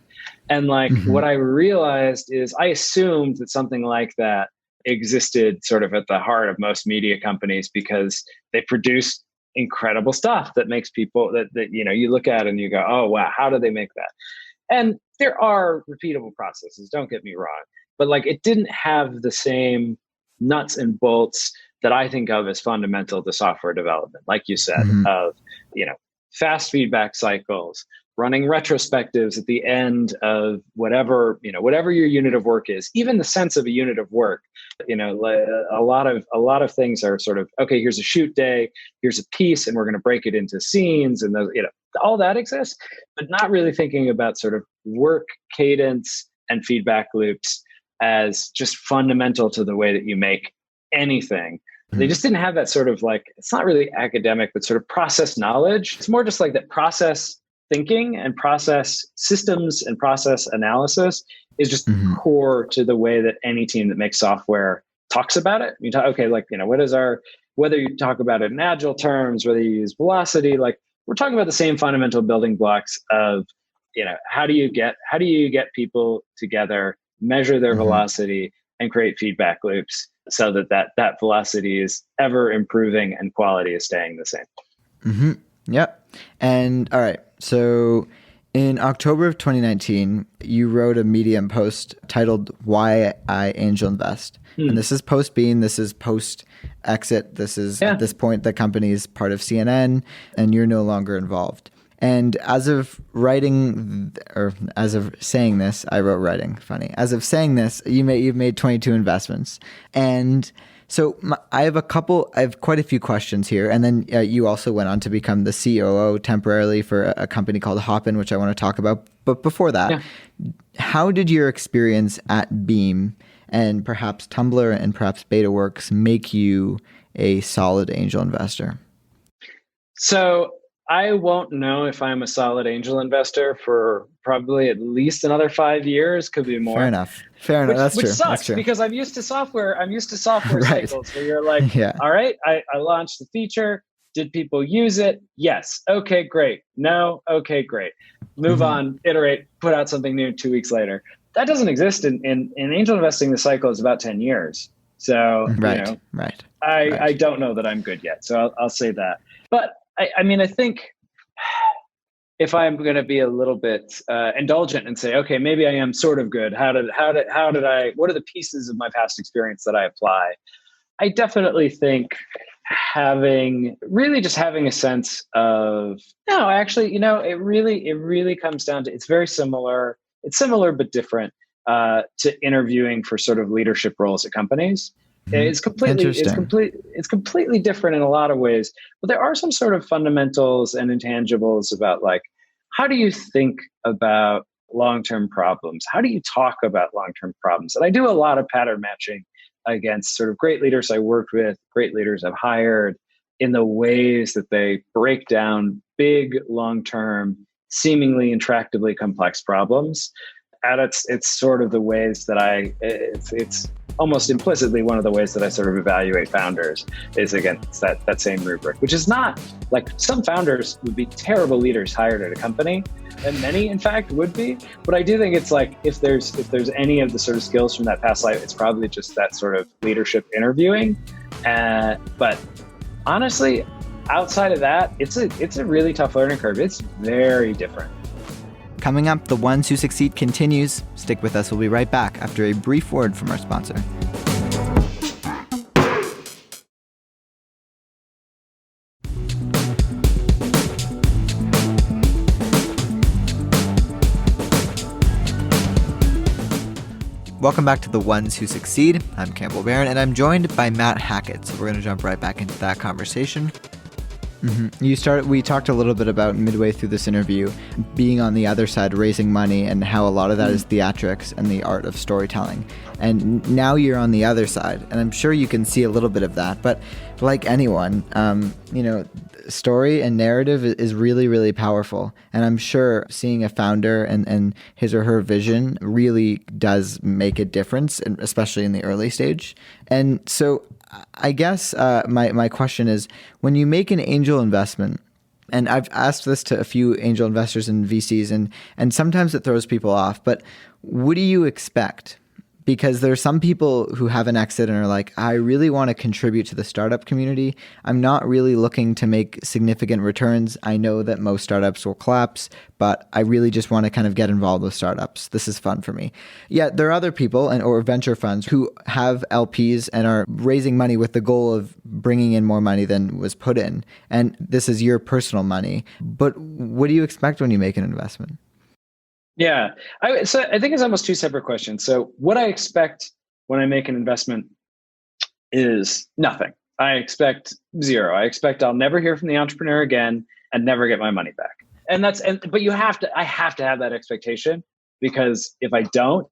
And like, Mm-hmm. what I realized is I assumed that something like that existed sort of at the heart of most media companies because they produce incredible stuff that makes people that you look at and you go, oh wow, how do they make that? And there are repeatable processes, don't get me wrong, but like, it didn't have the same nuts and bolts that I think of as fundamental to software development, like you said, Mm-hmm. of you know fast feedback cycles, running retrospectives at the end of whatever your unit of work is. Even the sense of a unit of work, a lot of things are sort of, okay, here's a shoot day, here's a piece, and we're going to break it into scenes, and those, all that exists, but not really thinking about sort of work cadence and feedback loops as just fundamental to the way that you make anything. They just didn't have that sort of, like, it's not really academic, but sort of process knowledge. It's more just like that process thinking and process systems and process analysis is just Mm-hmm. core to the way that any team that makes software talks about it. You talk, okay, like, whether you talk about it in agile terms, whether you use velocity, like, we're talking about the same fundamental building blocks of, how do you get people together, measure their Mm-hmm. velocity, and create feedback loops so that velocity is ever improving and quality is staying the same. Mm-hmm. Yep. And all right. So in October of 2019, you wrote a Medium post titled "Why I Angel Invest," and this is post Beam. This is post exit. This is at this point the company is part of CNN, and you're no longer involved. And as of saying this, I wrote writing. Funny. As of saying this, you've made 22 investments, and so I have quite a few questions here. And then you also went on to become the COO temporarily for a company called Hopin, which I want to talk about. But before that, how did your experience at Beam and perhaps Tumblr and perhaps BetaWorks make you a solid angel investor? So I won't know if I'm a solid angel investor for probably at least another 5 years, could be more. Fair enough. That's Which true. sucks That's true. because I'm used to software Right. cycles where you're like, Yeah. all right, I launched the feature. Did people use it? Yes. Okay, great. No. Okay, great. Move on, iterate, put out something new 2 weeks later. That doesn't exist in angel investing. The cycle is about 10 years. So, Right. I don't know that I'm good yet. So I'll say that. But I mean, I think if I'm going to be a little bit indulgent and say, okay, maybe I am sort of good. What are the pieces of my past experience that I apply? I definitely think having a sense of, no, actually, it really comes down to, it's very similar. It's similar, but different to interviewing for sort of leadership roles at companies. Interesting. It's completely different in a lot of ways, but there are some sort of fundamentals and intangibles about, like, how do you think about long-term problems? How do you talk about long-term problems? And I do a lot of pattern matching against sort of great leaders I worked with, great leaders I've hired, in the ways that they break down big, long-term, seemingly intractably complex problems. And it's sort of the ways that it's almost implicitly one of the ways that I sort of evaluate founders is, again, it's that same rubric, which is not like, some founders would be terrible leaders hired at a company, and many, in fact, would be. But I do think it's like, if there's any of the sort of skills from that past life, it's probably just that sort of leadership interviewing. But honestly, outside of that, it's a really tough learning curve. It's very different. Coming up, The Ones Who Succeed continues. Stick with us. We'll be right back after a brief word from our sponsor. Welcome back to The Ones Who Succeed. I'm Campbell Barron, and I'm joined by Matt Hackett. So we're going to jump right back into that conversation. We talked a little bit about, midway through this interview, being on the other side, raising money, and how a lot of that is theatrics and the art of storytelling. And now you're on the other side, and I'm sure you can see a little bit of that. But like anyone, story and narrative is really, really powerful. And I'm sure seeing a founder and his or her vision really does make a difference, especially in the early stage. And so I guess my question is, when you make an angel investment, and I've asked this to a few angel investors and VCs, and sometimes it throws people off, but what do you expect? Because there are some people who have an exit and are like, I really want to contribute to the startup community. I'm not really looking to make significant returns. I know that most startups will collapse, but I really just want to kind of get involved with startups. This is fun for me. Yet there are other people or venture funds who have LPs and are raising money with the goal of bringing in more money than was put in. And this is your personal money. But what do you expect when you make an investment? Yeah. So I think it's almost two separate questions. So what I expect when I make an investment is nothing. I expect zero. I expect I'll never hear from the entrepreneur again and never get my money back. But I have to have that expectation, because if I don't,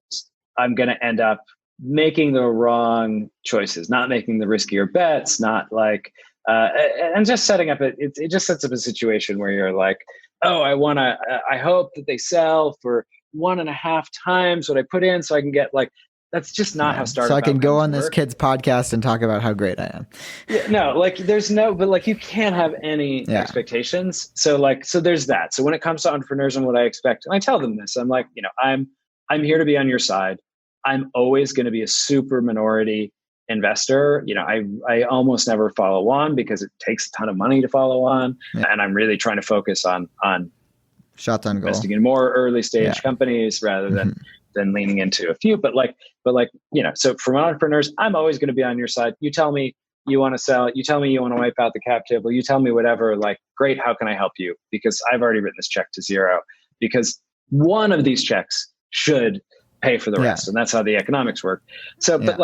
I'm going to end up making the wrong choices, not making the riskier bets, not like, and just setting up it just sets up a situation where you're like, oh, I hope that they sell for 1.5 times what I put in, so I can get, like, that's just not how startup. So I can go on this work. kid's podcast and talk about how great I am. Yeah, no, like but like you can't have any expectations. So there's that. So when it comes to entrepreneurs and what I expect, and I tell them this, I'm like, I'm here to be on your side. I'm always going to be a super minority investor. I almost never follow on because it takes a ton of money to follow on. Yeah. And I'm really trying to focus on shots on goal, investing in more early stage companies rather than leaning into a few. But so for entrepreneurs, I'm always going to be on your side. You tell me you want to sell, you tell me you want to wipe out the cap table, you tell me whatever, like, great, how can I help you? Because I've already written this check to zero, because one of these checks should pay for the rest. And that's how the economics work. So, but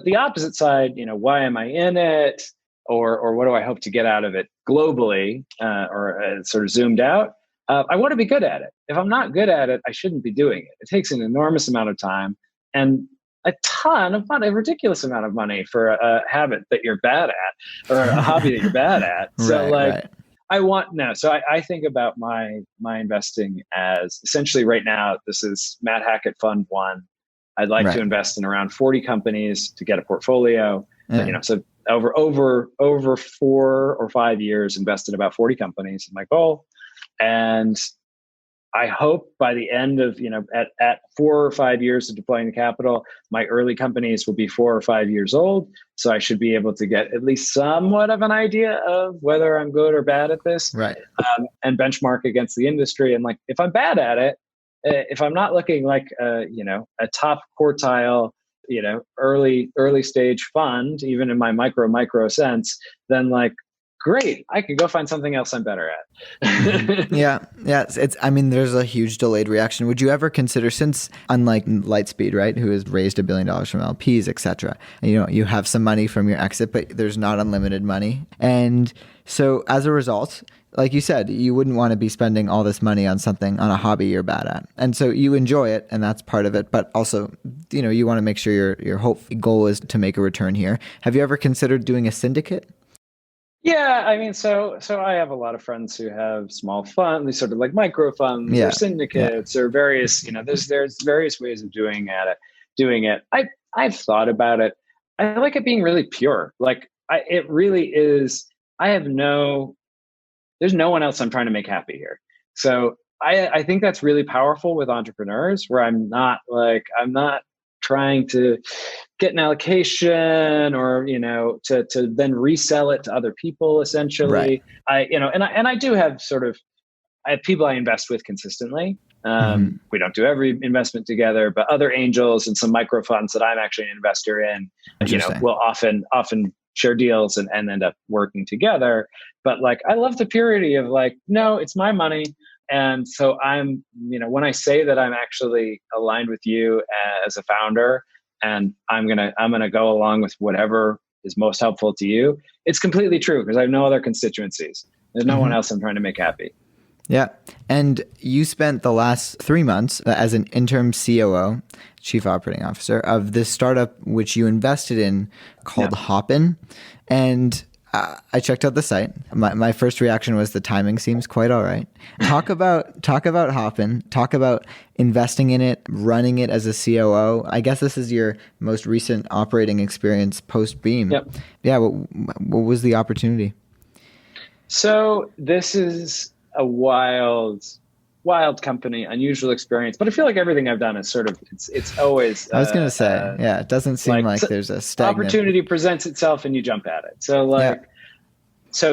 the opposite side, why am I in it? Or what do I hope to get out of it globally, or sort of zoomed out? I want to be good at it. If I'm not good at it, I shouldn't be doing it. It takes an enormous amount of time and a ton of money, a ridiculous amount of money for a habit that you're bad at, or a hobby that you're bad at. So I think about my investing as essentially, right now, this is Matt Hackett Fund 1. I'd like to invest in around 40 companies to get a portfolio. So over 4 or 5 years, invest in about 40 companies is my goal. And I hope by the end of, at 4 or 5 years of deploying the capital, my early companies will be 4 or 5 years old. So I should be able to get at least somewhat of an idea of whether I'm good or bad at this, Right. and benchmark against the industry. And like, if I'm bad at it, if I'm not looking like, a top quartile, early stage fund, even in my micro sense, then like, great, I could go find something else I'm better at. Yeah. I mean, there's a huge delayed reaction. Would you ever consider, since unlike Lightspeed, right, who has raised $1 billion from LPs, etc., you have some money from your exit, but there's not unlimited money. And so as a result, like you said, you wouldn't want to be spending all this money on a hobby you're bad at. And so you enjoy it, and that's part of it. But also, you want to make sure your goal is to make a return here. Have you ever considered doing a syndicate? Yeah, I mean, so I have a lot of friends who have small funds, these sort of like micro funds or syndicates or various, there's various ways of doing it. I've thought about it. I like it being really pure. Like it really is. There's no one else I'm trying to make happy here. So I think that's really powerful with entrepreneurs, where I'm not trying to get an allocation or, to then resell it to other people, essentially. Right. I do have I have people I invest with consistently. We don't do every investment together, but other angels and some micro funds that I'm actually an investor in, will often share deals and end up working together. But like, I love the purity of like, no, it's my money. And so I'm, when I say that I'm actually aligned with you as a founder, and I'm gonna go along with whatever is most helpful to you, it's completely true, because I have no other constituencies. There's no one else I'm trying to make happy. Yeah. And you spent the last 3 months as an interim COO, Chief Operating Officer, of this startup which you invested in called Hopin. And I checked out the site. My first reaction was the timing seems quite all right. Talk about Hopin. Talk about investing in it, running it as a COO. I guess this is your most recent operating experience post Beme. Yep. Yeah. What was the opportunity? So this is a wild company, unusual experience. But I feel like everything I've done is it's always. I was going to say, it doesn't seem like there's a stagnant opportunity presents itself and you jump at it. So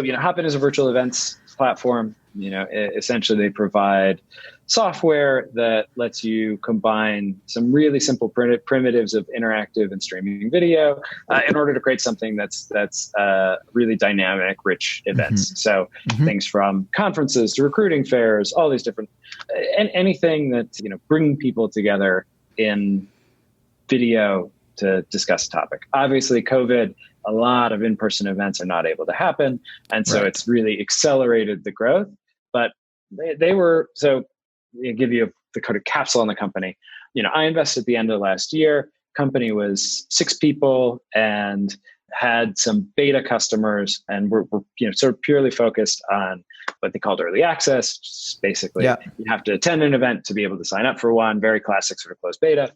Hopin is a virtual events platform. Essentially they provide software that lets you combine some really simple primitives of interactive and streaming video in order to create something that's really dynamic, rich events. So things from conferences to recruiting fairs, all these different, and anything that, bringing people together in video to discuss a topic. Obviously, COVID, a lot of in-person events are not able to happen. And so it's really accelerated the growth. But they were, so I'll give you the kind of capsule on the company. I invested at the end of last year. Company was 6 people and had some beta customers, and we're sort of purely focused on what they called early access. Just basically, you have to attend an event to be able to sign up for one. Very classic sort of closed beta.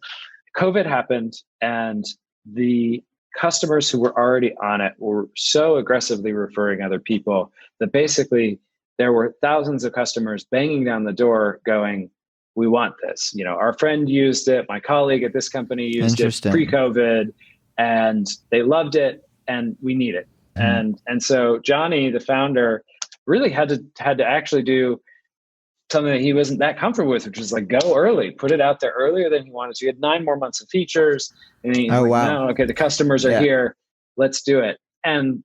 COVID happened, and the customers who were already on it were so aggressively referring other people that basically there were thousands of customers banging down the door going, we want this. Our friend used it. My colleague at this company used it pre-COVID, and they loved it, and we need it. And so Johnny, the founder, really had to actually do something that he wasn't that comfortable with, which was like, go early, put it out there earlier than he wanted to. He had 9 more months of features, and he's no, okay, the customers are here, let's do it. And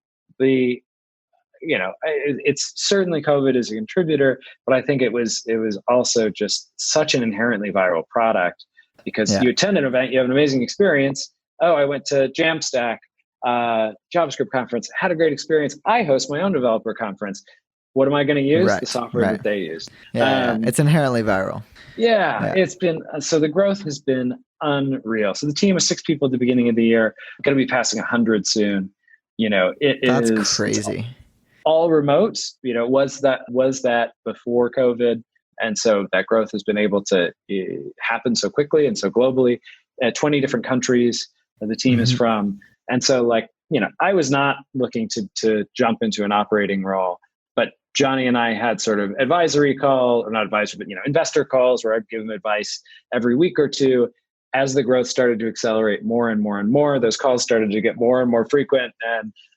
it's certainly COVID is a contributor, but I think it was also just such an inherently viral product, because you attend an event, you have an amazing experience. Oh, I went to Jamstack JavaScript conference, had a great experience. I host my own developer conference. What am I going to use? The software that they use. It's inherently viral. It's been, so the growth has been unreal. So the team of 6 people at the beginning of the year, going to be passing 100 soon. That's crazy. All remote, was that before COVID. And so that growth has been able to happen so quickly and so globally. 20 different countries the team is from. And so I was not looking to jump into an operating role, but Johnny and I had sort of advisory call, or not advisory, but investor calls where I'd give him advice every week or two. As the growth started to accelerate more and more and more, those calls started to get more and more frequent.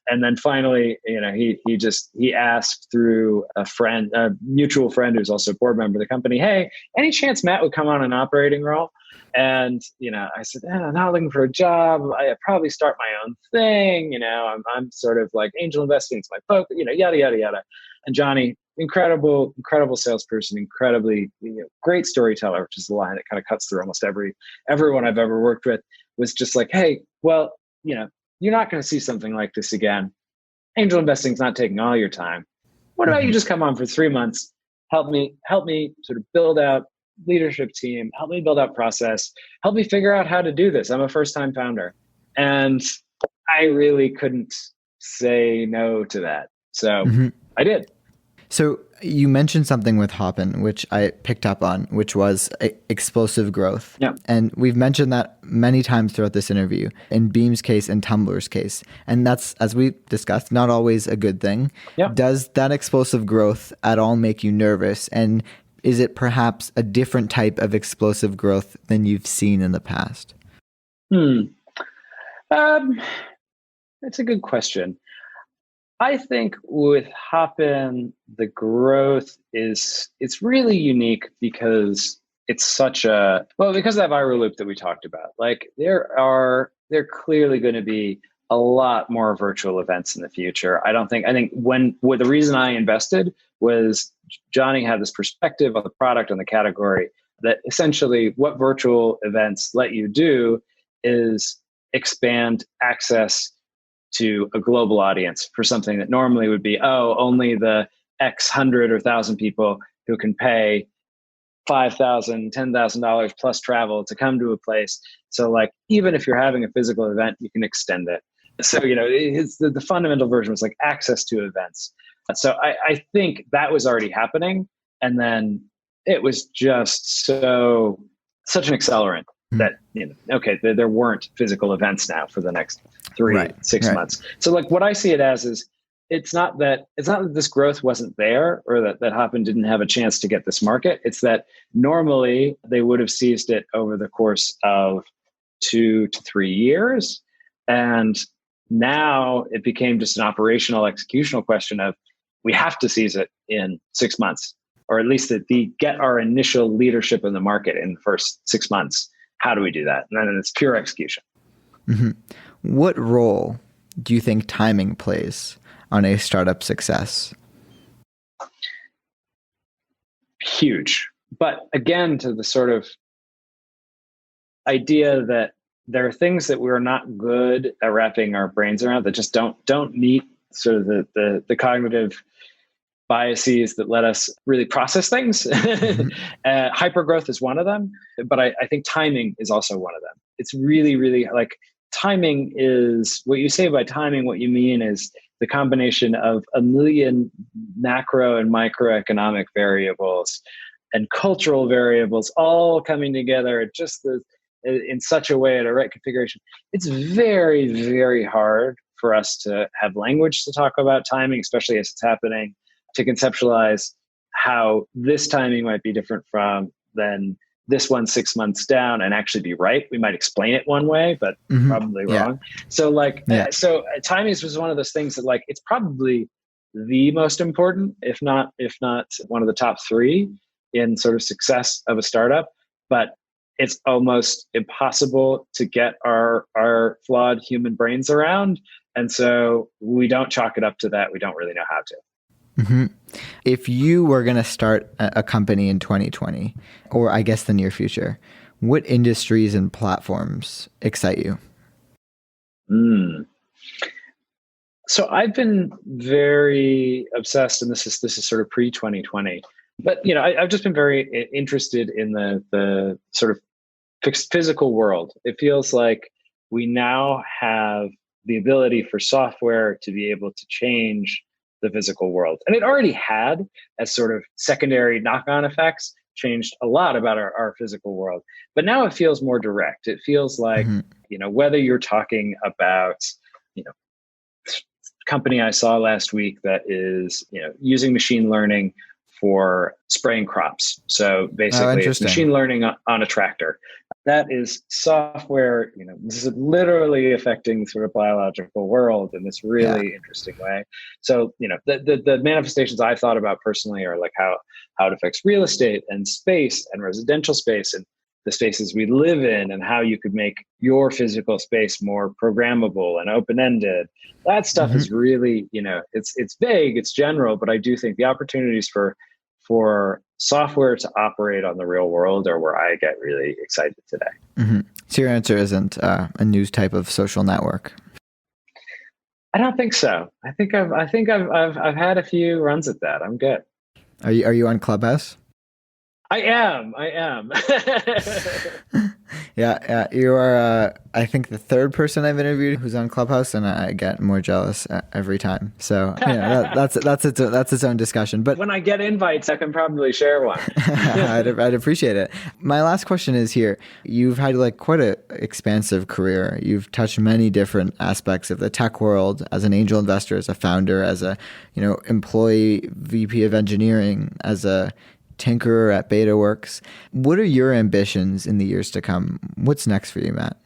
And then finally, he asked through a mutual friend who's also a board member of the company, hey, any chance Matt would come on an operating role? And, I said, I'm not looking for a job. I probably start my own thing. I'm sort of like angel investing. It's my focus, yada, yada, yada. And Johnny, incredible salesperson, incredibly great storyteller, which is the line that kind of cuts through almost everyone I've ever worked with, was just like, hey, well, you're not going to see something like this again. Angel investing is not taking all your time. What about you just come on for 3 months, help me sort of build out leadership team, help me build out process, help me figure out how to do this. I'm a first-time founder. And I really couldn't say no to that. So I did. So you mentioned something with Hopin, which I picked up on, which was explosive growth. Yeah. And we've mentioned that many times throughout this interview, in Beme's case and Tumblr's case. And that's, as we discussed, not always a good thing. Yeah. Does that explosive growth at all make you nervous? And is it perhaps a different type of explosive growth than you've seen in the past? That's a good question. I think with Hopin, the growth it's really unique because it's because of that viral loop that we talked about. Like there clearly going to be a lot more virtual events in the future. I think the reason I invested was Johnny had this perspective on the product, on the category, that essentially what virtual events let you do is expand access to a global audience for something that normally would be, only the X hundred or thousand people who can pay $5,000, $10,000 plus travel to come to a place. So like, even if you're having a physical event, you can extend it. So, it's the fundamental version was like access to events. So I think that was already happening. And then it was just such an accelerant that, there weren't physical events now for the next 6 months. So like what I see it as is it's not that this growth wasn't there or that Hopin didn't have a chance to get this market. It's that normally they would have seized it over the course of 2 to 3 years. And now it became just an operational executional question of we have to seize it in 6 months, or at least get our initial leadership in the market in the first 6 months. How do we do that? And then it's pure execution. Mm-hmm. What role do you think timing plays on a startup success? Huge. But again, to the sort of idea that there are things that we're not good at wrapping our brains around that just don't meet sort of the cognitive biases that let us really process things. Hypergrowth is one of them, but I think timing is also one of them. It's really, really like timing is what you say by timing. What you mean is the combination of a million macro and microeconomic variables and cultural variables all coming together at just in such a way at a right configuration. It's very, very hard for us to have language to talk about timing, especially as it's happening, to conceptualize how this timing might be different than this one 6 months down and actually be right. We might explain it one way, but probably wrong. So timing was one of those things that like, it's probably the most important, if not one of the top 3 in sort of success of a startup, but it's almost impossible to get our flawed human brains around. And so we don't chalk it up to that. We don't really know how to. Mm-hmm. If you were going to start a company in 2020, or I guess the near future, what industries and platforms excite you? So I've been very obsessed, and this is sort of pre-2020, but I've just been very interested in the sort of physical world. It feels like we now have the ability for software to be able to change the physical world. And it already had, as sort of secondary knock-on effects, changed a lot about our physical world. But now it feels more direct. It feels like, whether you're talking about, company I saw last week that is, using machine learning for spraying crops. So basically, it's machine learning on a tractor. That is software. This is literally affecting sort of biological world in this really interesting way. So, the manifestations I thought about personally are like how it affects real estate and space and residential space and the spaces we live in, and how you could make your physical space more programmable and open-ended. That stuff is really, it's vague, it's general, but I do think the opportunities for software to operate on the real world are where I get really excited today. So your answer isn't a new type of social network? I don't think so. I think I've had a few runs at that. I'm good. Are you on Clubhouse? I am. Yeah. You are, I think, the third person I've interviewed who's on Clubhouse, and I get more jealous every time. So that's its own discussion. But when I get invites, I can probably share one. I'd appreciate it. My last question is here. You've had quite an expansive career. You've touched many different aspects of the tech world as an angel investor, as a founder, as a employee VP of engineering, as a tinkerer at BetaWorks. What are your ambitions in the years to come? What's next for you, Matt?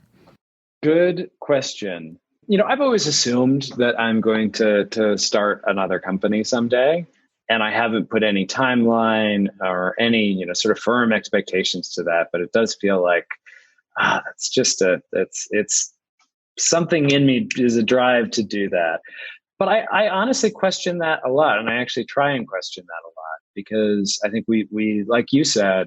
Good question. I've always assumed that I'm going to start another company someday, and I haven't put any timeline or any sort of firm expectations to that. But it does feel like it's just it's something in me is a drive to do that. But I honestly question that a lot, and I actually try and question that a lot, because I think we like you said,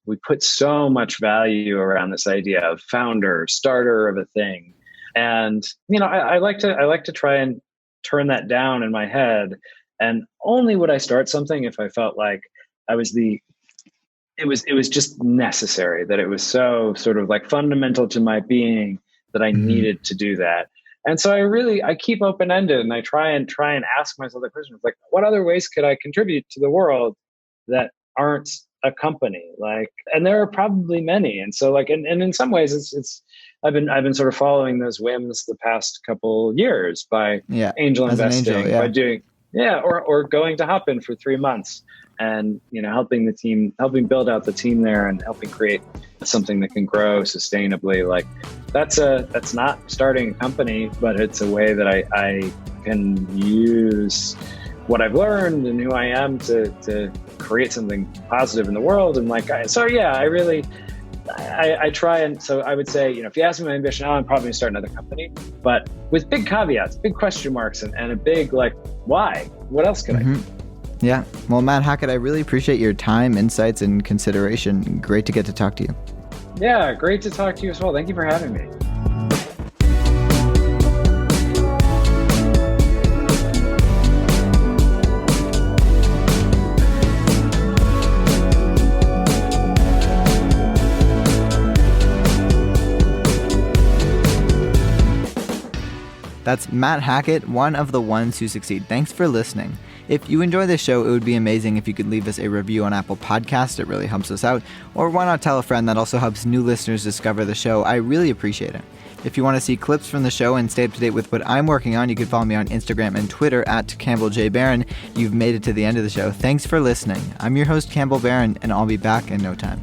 we put so much value around this idea of founder, starter of a thing. And, I like to try and turn that down in my head. And only would I start something if I felt like it was just necessary, that it was so sort of like fundamental to my being that I needed to do that. And so I keep open-ended, and I try and ask myself the question, like, what other ways could I contribute to the world that aren't a company? And there are probably many. And so and in some ways I've been sort of following those whims the past couple years by angel investing, by doing, or going to Hopin for 3 months and, helping helping build out the team there and helping create something that can grow sustainably. That's not starting a company, but it's a way that I can use what I've learned and who I am to create something positive in the world. And I try. And so I would say, if you ask me my ambition, I'm probably gonna start another company, but with big caveats, big question marks, and a big, why? What else could I do? Yeah. Well, Matt Hackett, I really appreciate your time, insights, and consideration. Great to get to talk to you. Yeah, great to talk to you as well. Thank you for having me. That's Matt Hackett, one of the ones who succeed. Thanks for listening. If you enjoy this show, it would be amazing if you could leave us a review on Apple Podcasts. It really helps us out. Or why not tell a friend? That also helps new listeners discover the show. I really appreciate it. If you want to see clips from the show and stay up to date with what I'm working on, you can follow me on Instagram and Twitter at Campbell J. Barron. You've made it to the end of the show. Thanks for listening. I'm your host, Campbell Barron, and I'll be back in no time.